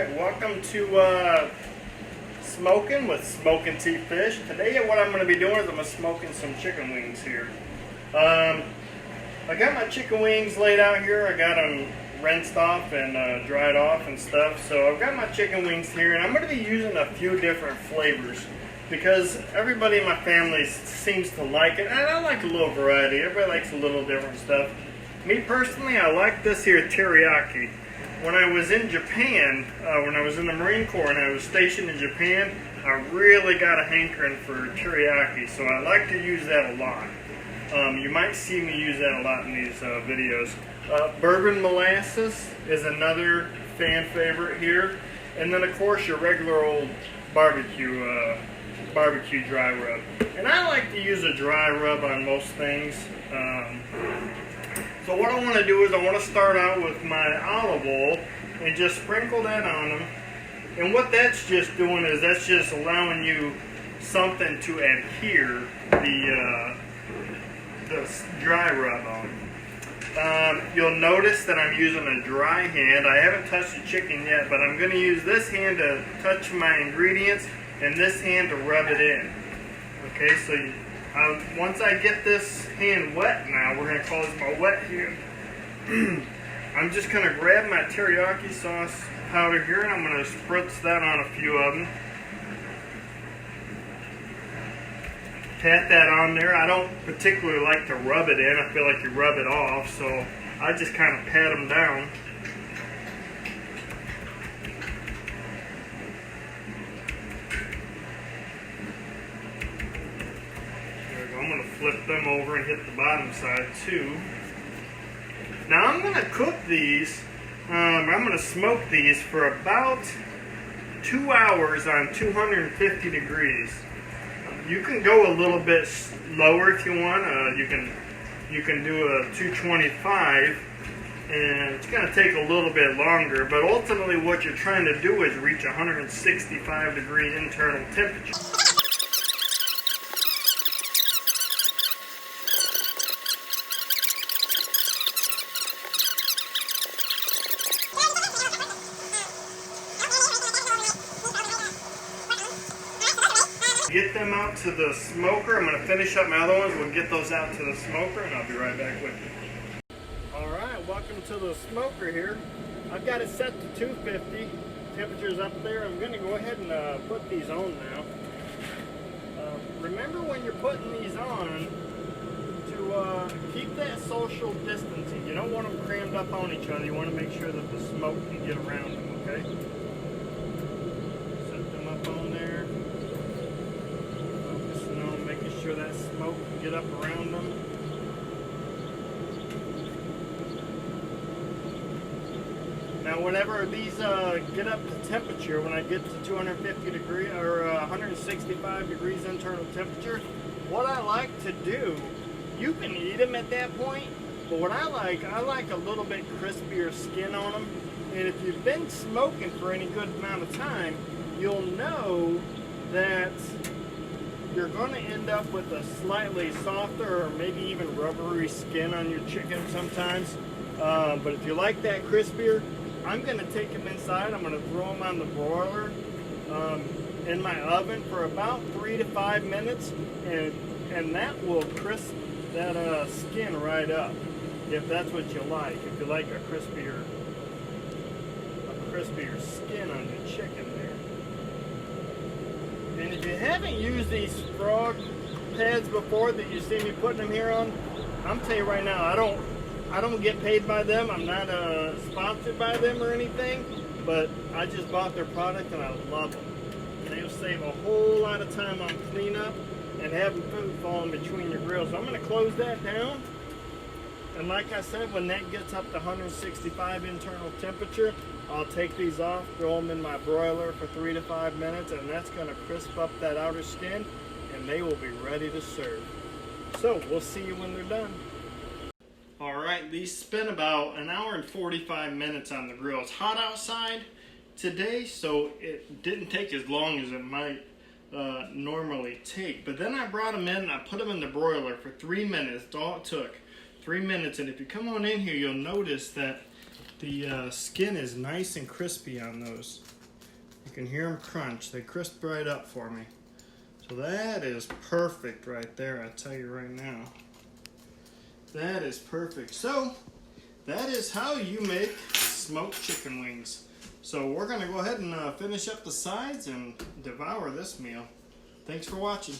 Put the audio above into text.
Alright, welcome to Smoking with Smoking T Fish. Today what I'm going to be doing is I'm smoking some chicken wings here. I got my chicken wings laid out here. I got them rinsed off and dried off and stuff. So I've got my chicken wings here, and I'm going to be using a few different flavors because everybody in my family seems to like it, and I like a little variety. Everybody likes a little different stuff. Me personally, I like this here teriyaki. When I was in Japan, when I was in the Marine Corps and I was stationed in Japan, I really got a hankering for teriyaki, so I like to use that a lot. You might see me use that a lot in these videos. Bourbon molasses is another fan favorite here. And then of course your regular old barbecue dry rub. And I like to use a dry rub on most things. So what I want to do is I want to start out with my olive oil and just sprinkle that on them. And what that's just doing is that's just allowing you something to adhere the dry rub on. You'll notice that I'm using a dry hand. I haven't touched the chicken yet, but I'm going to use this hand to touch my ingredients and this hand to rub it in. Okay, so once I get this hand wet now, we're going to call this my wet hand. I'm just going to grab my teriyaki sauce powder here and I'm going to spritz that on a few of them. Pat that on there. I don't particularly like to rub it in. I feel like you rub it off, so I just kind of pat them down. I'm going to flip them over and hit the bottom side too. Now I'm going to cook these, I'm going to smoke these for about 2 hours on 250 degrees. You can go a little bit lower if you want. You can do a 225, and it's going to take a little bit longer, but ultimately what you're trying to do is reach 165 degree internal temperature. Get them out to the smoker. I'm going to finish up my other ones. We'll get those out to the smoker and I'll be right back with you. Alright, welcome to the smoker here. I've got it set to 250. Temperature's up there. I'm going to go ahead and put these on now. Remember when you're putting these on to keep that social distancing. You don't want them crammed up on each other. You want to make sure that the smoke can get around them, okay? Set them up on there. Sure that smoke can get up around them. Now whenever these get up to temperature, when I get to 250 degrees or 165 degrees internal temperature, what I like to do, you can eat them at that point, but what I like a little bit crispier skin on them. And if you've been smoking for any good amount of time, you'll know that you're going to end up with a slightly softer or maybe even rubbery skin on your chicken sometimes. But if you like that crispier, I'm going to take them inside. I'm going to throw them on the broiler in my oven for about 3 to 5 minutes, and that will crisp that skin right up, if that's what you like. If you like a crispier skin on your chicken there. And if you haven't used these frog pads before that you see me putting them here on, I'm telling you right now, I don't get paid by them. I'm not sponsored by them or anything, but I just bought their product and I love them. They'll save a whole lot of time on cleanup and having food falling between your grills. So I'm going to close that down. And like I said, when that gets up to 165 internal temperature, I'll take these off, throw them in my broiler for 3 to 5 minutes, and that's going to crisp up that outer skin, and they will be ready to serve. So we'll see you when they're done. Alright, these spent about 1 hour and 45 minutes on the grill. It's hot outside today, so it didn't take as long as it might normally take. But then I brought them in and I put them in the broiler for 3 minutes. That's all it took. 3 minutes. And if you come on in here, you'll notice that The skin is nice and crispy on those. You can hear them crunch. They crisp right up for me. So that is perfect right there, I tell you right now. That is perfect. So that is how you make smoked chicken wings. So we're gonna go ahead and finish up the sides and devour this meal. Thanks for watching.